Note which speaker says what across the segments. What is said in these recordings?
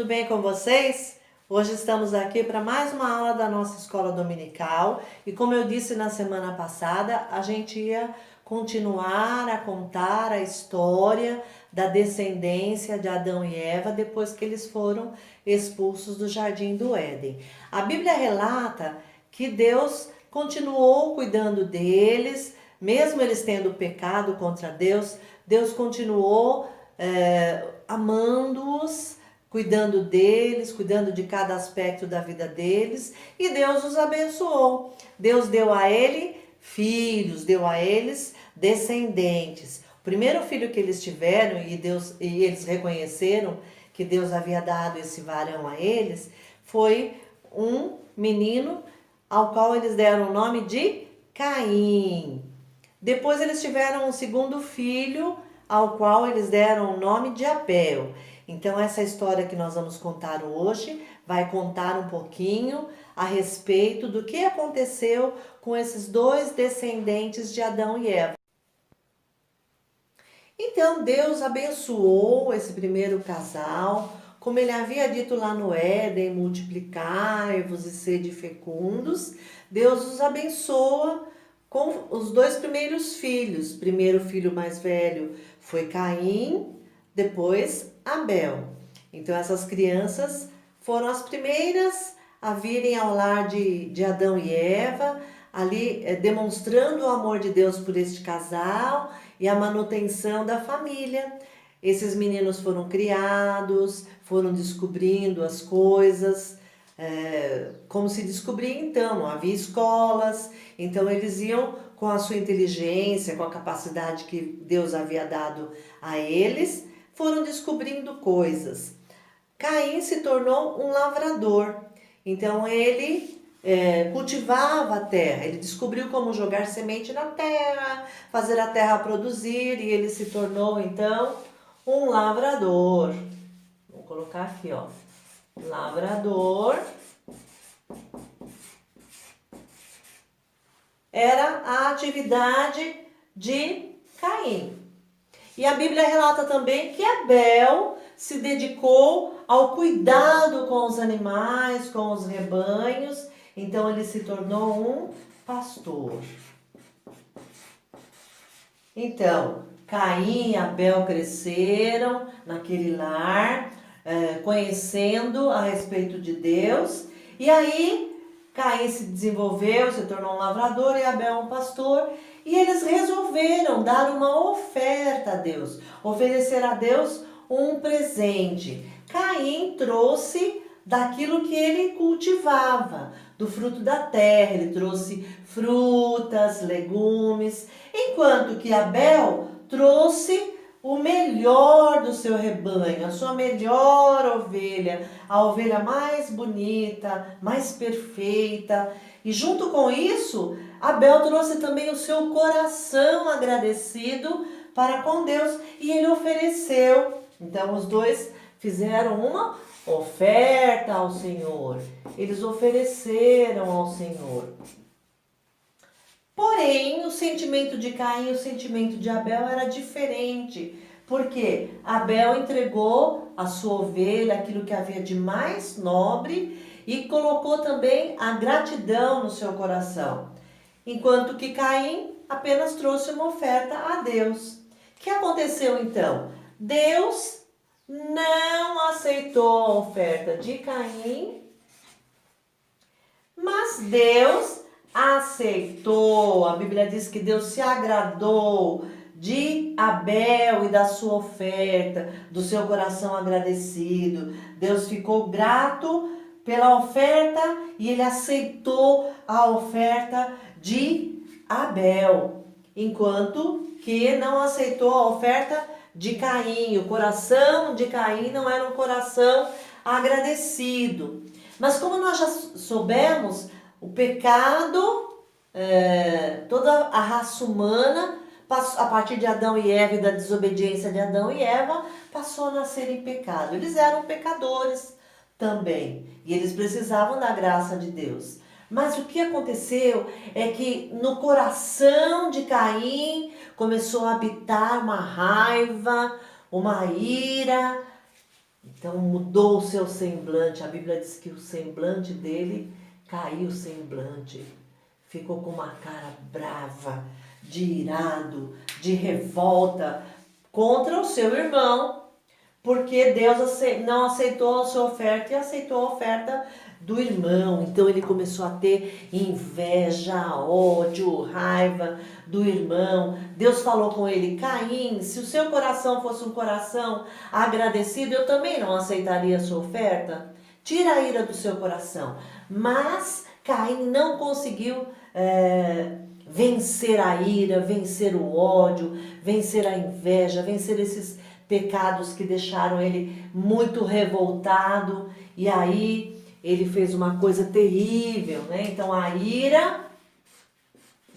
Speaker 1: tudo bem com vocês? Hoje estamos aqui para mais uma aula da nossa escola dominical e como eu disse na semana passada, a gente ia continuar a contar a história da descendência de Adão e Eva depois que eles foram expulsos do Jardim do Éden. A Bíblia relata que Deus continuou cuidando deles, mesmo eles tendo pecado contra Deus, Deus continuou amando-os, cuidando deles, cuidando de cada aspecto da vida deles, e Deus os abençoou. Deus deu a ele filhos, deu a eles descendentes. O primeiro filho que eles tiveram e eles reconheceram que Deus havia dado esse varão a eles, foi um menino ao qual eles deram o nome de Caim. Depois eles tiveram um segundo filho, ao qual eles deram o nome de Abel. Então essa história que nós vamos contar hoje vai contar um pouquinho a respeito do que aconteceu com esses dois descendentes de Adão e Eva. Então Deus abençoou esse primeiro casal, como ele havia dito lá no Éden, multiplicai-vos e sede fecundos. Deus os abençoa com os dois primeiros filhos. O primeiro filho mais velho foi Caim, depois Abel. Então essas crianças foram as primeiras a virem ao lar de Adão e Eva, ali demonstrando o amor de Deus por este casal e a manutenção da família. Esses meninos foram criados, foram descobrindo as coisas, como se descobria então, não havia escolas, então eles iam com a sua inteligência, com a capacidade que Deus havia dado a eles, foram descobrindo coisas. Caim se tornou um lavrador, então ele cultivava a terra, ele descobriu como jogar semente na terra, fazer a terra produzir e ele se tornou então um lavrador. Vou colocar aqui, ó, lavrador. Era a atividade de Caim. E a Bíblia relata também que Abel se dedicou ao cuidado com os animais, com os rebanhos. Então ele se tornou um pastor. Então, Caim e Abel cresceram naquele lar, conhecendo a respeito de Deus. E aí Caim se desenvolveu, se tornou um lavrador e Abel um pastor. E eles resolveram dar uma oferta a Deus, oferecer a Deus um presente. Caim trouxe daquilo que ele cultivava, do fruto da terra, ele trouxe frutas, legumes, enquanto que Abel trouxe o melhor do seu rebanho, a sua melhor ovelha, a ovelha mais bonita, mais perfeita. E junto com isso, Abel trouxe também o seu coração agradecido para com Deus e ele ofereceu. Então os dois fizeram uma oferta ao Senhor. Eles ofereceram ao Senhor. Porém, o sentimento de Caim e o sentimento de Abel era diferente, porque Abel entregou a sua ovelha, aquilo que havia de mais nobre, e colocou também a gratidão no seu coração, enquanto que Caim apenas trouxe uma oferta a Deus. O que aconteceu então? Deus não aceitou a oferta de Caim, mas Deus aceitou. A Bíblia diz que Deus se agradou de Abel e da sua oferta, do seu coração agradecido. Deus ficou grato pela oferta e ele aceitou a oferta de Abel, enquanto que não aceitou a oferta de Caim. O coração de Caim não era um coração agradecido. Mas como nós já soubemos, o pecado, toda a raça humana, a partir de Adão e Eva e da desobediência de Adão e Eva, passou a nascer em pecado. Eles eram pecadores também e eles precisavam da graça de Deus. Mas o que aconteceu é que no coração de Caim começou a habitar uma raiva, uma ira, Então mudou o seu semblante. A Bíblia diz que o semblante dele caiu o semblante. Ficou com uma cara brava, de irado, de revolta contra o seu irmão, porque Deus não aceitou a sua oferta e aceitou a oferta do irmão. Então ele começou a ter inveja, ódio, raiva do irmão. Deus falou com ele: Caim, se o seu coração fosse um coração agradecido, eu também não aceitaria a sua oferta. Tira a ira do seu coração. Mas Caim não conseguiu vencer a ira, vencer o ódio, vencer a inveja, vencer esses pecados que deixaram ele muito revoltado. E aí ele fez uma coisa terrível, né? Então a ira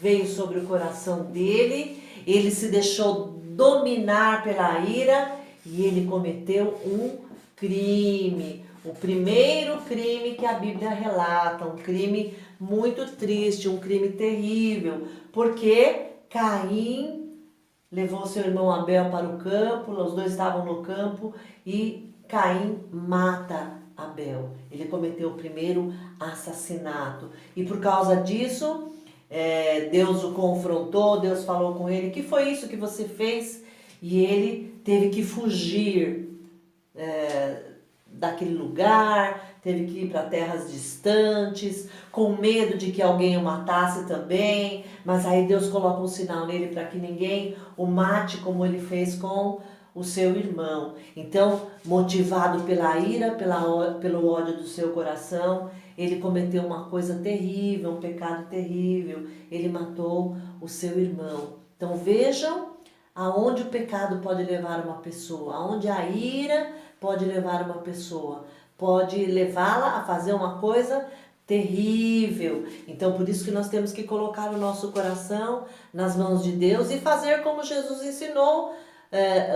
Speaker 1: veio sobre o coração dele, ele se deixou dominar pela ira e ele cometeu um crime. O primeiro crime que a Bíblia relata, um crime muito triste, um crime terrível, porque Caim levou seu irmão Abel para o campo, os dois estavam no campo e Caim mata Abel. Ele cometeu o primeiro assassinato e por causa disso Deus o confrontou, Deus falou com ele: que foi isso que você fez? E ele teve que fugir daquele lugar, teve que ir para terras distantes, com medo de que alguém o matasse também, mas aí Deus coloca um sinal nele para que ninguém o mate como ele fez com o seu irmão. Então, motivado pela ira, pelo ódio do seu coração, ele cometeu uma coisa terrível, um pecado terrível, ele matou o seu irmão. Então vejam aonde o pecado pode levar uma pessoa, aonde a ira pode levar uma pessoa, pode levá-la a fazer uma coisa terrível. Então por isso que nós temos que colocar o nosso coração nas mãos de Deus e fazer como Jesus ensinou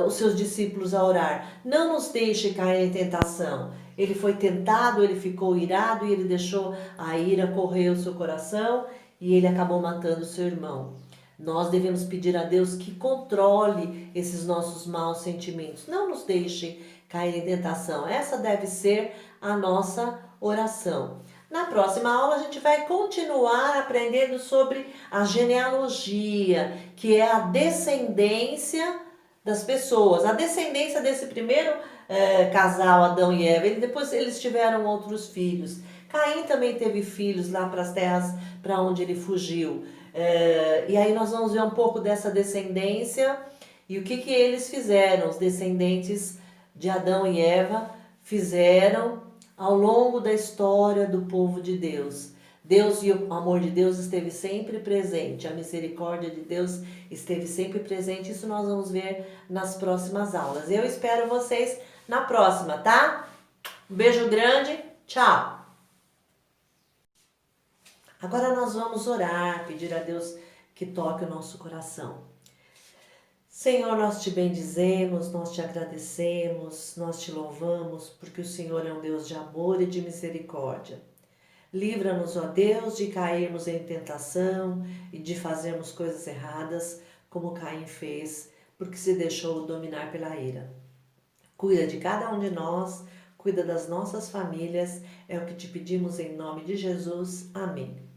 Speaker 1: os seus discípulos a orar: não nos deixe cair em tentação. Ele foi tentado, ele ficou irado e ele deixou a ira correr o seu coração e ele acabou matando o seu irmão. Nós devemos pedir a Deus que controle esses nossos maus sentimentos. Não nos deixe cair em tentação. Essa deve ser a nossa oração. Na próxima aula a gente vai continuar aprendendo sobre a genealogia, que é a descendência das pessoas. A descendência desse primeiro casal, Adão e Eva. Depois eles tiveram outros filhos. Caim também teve filhos lá para as terras para onde ele fugiu. E aí nós vamos ver um pouco dessa descendência e o que eles fizeram, os descendentes de Adão e Eva fizeram ao longo da história do povo de Deus. Deus e o amor de Deus esteve sempre presente, a misericórdia de Deus esteve sempre presente. Isso nós vamos ver nas próximas aulas. Eu espero vocês na próxima, tá? Um beijo grande, tchau! Agora nós vamos orar, pedir a Deus que toque o nosso coração. Senhor, nós te bendizemos, nós te agradecemos, nós te louvamos, porque o Senhor é um Deus de amor e de misericórdia. Livra-nos, ó Deus, de cairmos em tentação e de fazermos coisas erradas, como Caim fez, porque se deixou dominar pela ira. Cuida de cada um de nós, cuida das nossas famílias, é o que te pedimos em nome de Jesus. Amém.